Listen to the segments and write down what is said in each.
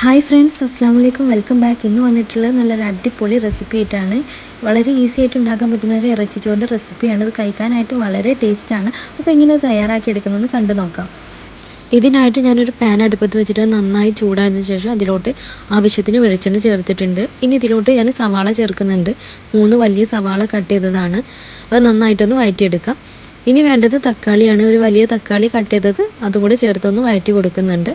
Hi friends, അസ്സാം വലൈക്കും. Welcome back. ഇന്ന് വന്നിട്ടുള്ളത് നല്ലൊരു അടിപൊളി റെസിപ്പി ആയിട്ടാണ്. വളരെ ഈസി ആയിട്ട് ഉണ്ടാക്കാൻ പറ്റുന്ന ഒരു ഇറച്ചിച്ചോറിൻ്റെ റെസിപ്പിയാണ്. ഇത് കഴിക്കാനായിട്ട് വളരെ ടേസ്റ്റാണ്. അപ്പോൾ എങ്ങനെ തയ്യാറാക്കി എടുക്കുന്നതെന്ന് കണ്ടു നോക്കാം. ഇതിനായിട്ട് ഞാനൊരു പാൻ അടുപ്പത്ത് വെച്ചിട്ട് നന്നായി ചൂടായതിനു ശേഷം അതിലോട്ട് ആവശ്യത്തിന് വെളിച്ചെണ്ണ ചേർത്തിട്ടുണ്ട്. ഇനി ഇതിലോട്ട് ഞാൻ സവാള ചേർക്കുന്നുണ്ട്. 3 വലിയ സവാള കട്ട് ചെയ്തതാണ്. അത് നന്നായിട്ടൊന്ന് വഴറ്റിയെടുക്കാം. ഇനി വേണ്ടത് തക്കാളിയാണ്. ഒരു വലിയ തക്കാളി കട്ട് ചെയ്തത് അതുകൂടെ ചേർത്തൊന്ന് വഴറ്റി കൊടുക്കുന്നുണ്ട്.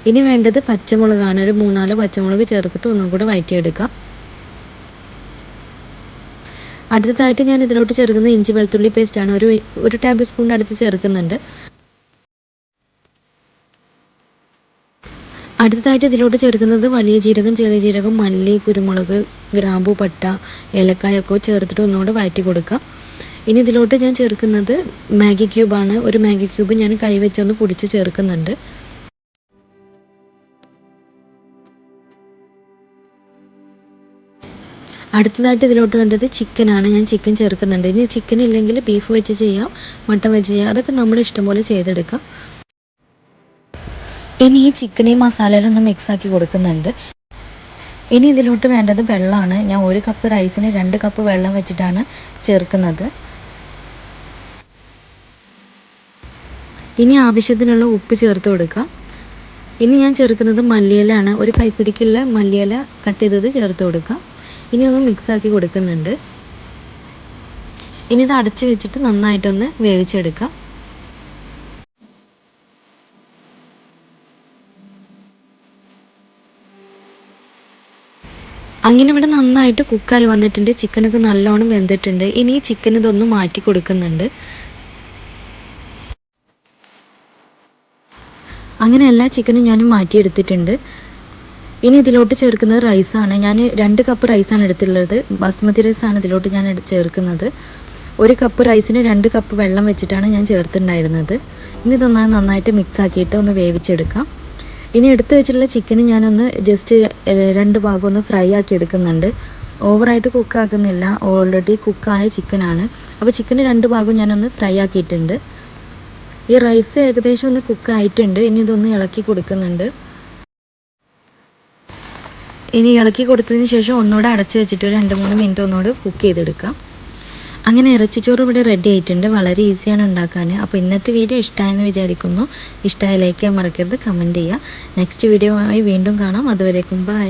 ഇനി വേണ്ടത് പച്ചമുളകാണ്. ഒരു 3-4 പച്ചമുളക് ചേർത്തിട്ട് ഒന്നും കൂടെ വഴറ്റിയെടുക്കാം. അടുത്തതായിട്ട് ഞാൻ ഇതിലോട്ട് ചേർക്കുന്നത് ഇഞ്ചി വെളുത്തുള്ളി പേസ്റ്റാണ്. ഒരു ടേബിൾ സ്പൂണിൻ്റെ അടുത്ത് ചേർക്കുന്നുണ്ട്. അടുത്തതായിട്ട് ഇതിലോട്ട് ചേർക്കുന്നത് വലിയ ജീരകം, ചെറിയ ജീരകം, മല്ലി, കുരുമുളക്, ഗ്രാമ്പു, പട്ട, ഏലക്കായൊക്കെ ചേർത്തിട്ട് ഒന്നുകൂടെ വഴറ്റി കൊടുക്കാം. ഇനി ഇതിലോട്ട് ഞാൻ ചേർക്കുന്നത് മാഗി ക്യൂബാണ്. ഒരു മാഗി ക്യൂബ് ഞാൻ കൈവച്ചൊന്ന് പൊടിച്ച് ചേർക്കുന്നുണ്ട്. അടുത്തതായിട്ട് ഇതിലോട്ട് വേണ്ടത് ചിക്കനാണ്. ഞാൻ ചിക്കൻ ചേർക്കുന്നുണ്ട്. ഇനി ചിക്കൻ ഇല്ലെങ്കിൽ ബീഫ് വെച്ച് ചെയ്യാം, മട്ടൻ വെച്ച് ചെയ്യാം. അതൊക്കെ നമ്മുടെ ഇഷ്ടം പോലെ ചെയ്തെടുക്കാം. ഇനി ഈ ചിക്കനെയും മസാലയിലൊന്ന് മിക്സാക്കി കൊടുക്കുന്നുണ്ട്. ഇനി ഇതിലോട്ട് വേണ്ടത് വെള്ളമാണ്. ഞാൻ 1 കപ്പ് റൈസിന് 2 കപ്പ് വെള്ളം വെച്ചിട്ടാണ് ചേർക്കുന്നത്. ഇനി ആവശ്യത്തിനുള്ള ഉപ്പ് ചേർത്ത് കൊടുക്കാം. ഇനി ഞാൻ ചേർക്കുന്നത് മല്ലിയിലാണ്. ഒരു കൈപ്പിടിക്കുള്ള മല്ലിയില കട്ട് ചെയ്തത് ചേർത്ത് കൊടുക്കാം. ഇനി ഒന്ന് മിക്സാക്കി കൊടുക്കുന്നുണ്ട്. ഇനി ഇത് അടച്ച് വെച്ചിട്ട് നന്നായിട്ടൊന്ന് വേവിച്ചെടുക്കാം. അങ്ങനെ ഇവിടെ നന്നായിട്ട് കുക്കായി വന്നിട്ടുണ്ട്. ചിക്കനൊക്കെ നല്ലോണം വെന്തിട്ടുണ്ട്. ഇനി ഈ ചിക്കൻ ഇതൊന്ന് മാറ്റി കൊടുക്കുന്നുണ്ട്. അങ്ങനെ എല്ലാ ചിക്കനും ഞാൻ മാറ്റിയെടുത്തിട്ടുണ്ട്. ഇനി ഇതിലോട്ട് ചേർക്കുന്നത് റൈസാണ്. ഞാൻ 2 കപ്പ് റൈസാണ് എടുത്തിട്ടുള്ളത്. ബാസ്മതി റൈസാണ് ഇതിലോട്ട് ഞാൻ ചേർക്കുന്നത്. 1 കപ്പ് റൈസിന് 2 കപ്പ് വെള്ളം വെച്ചിട്ടാണ് ഞാൻ ചേർത്തിട്ടുണ്ടായിരുന്നത്. ഇനി ഇതൊന്ന് നന്നായിട്ട് മിക്സ് ആക്കിയിട്ട് ഒന്ന് വേവിച്ചെടുക്കാം. ഇനി എടുത്ത് വെച്ചിട്ടുള്ള ചിക്കന് ഞാനൊന്ന് ജസ്റ്റ് 2 ഭാഗം ഒന്ന് ഫ്രൈ ആക്കി എടുക്കുന്നുണ്ട്. ഓവറായിട്ട് കുക്കാക്കുന്നില്ല, ഓൾറെഡി കുക്കായ ചിക്കനാണ്. അപ്പോൾ ചിക്കന് 2 ഭാഗം ഞാനൊന്ന് ഫ്രൈ ആക്കിയിട്ടുണ്ട്. ഈ റൈസ് ഏകദേശം ഒന്ന് കുക്കായിട്ടുണ്ട്. ഇനി ഇതൊന്ന് ഇളക്കി കൊടുക്കുന്നുണ്ട്. ഇനി ഇളക്കി കൊടുത്തതിന് ശേഷം ഒന്നുകൂടെ അടച്ച് വെച്ചിട്ട് ഒരു 2-3 മിനിറ്റ് ഒന്നുകൂടെ കുക്ക് ചെയ്തെടുക്കാം. അങ്ങനെ ഇറച്ചിച്ചോറ് ഇവിടെ റെഡി ആയിട്ടുണ്ട്. വളരെ ഈസിയാണ് ഉണ്ടാക്കാൻ. അപ്പോൾ ഇന്നത്തെ വീഡിയോ ഇഷ്ടമായെന്ന് വിചാരിക്കുന്നു. ഇഷ്ടമായ ലൈക്ക് ചെയ്യാൻ മറക്കരുത്, കമൻറ്റ് ചെയ്യുക. നെക്സ്റ്റ് വീഡിയോ ആയി വീണ്ടും കാണാം. അതുവരേക്കും ബൈ.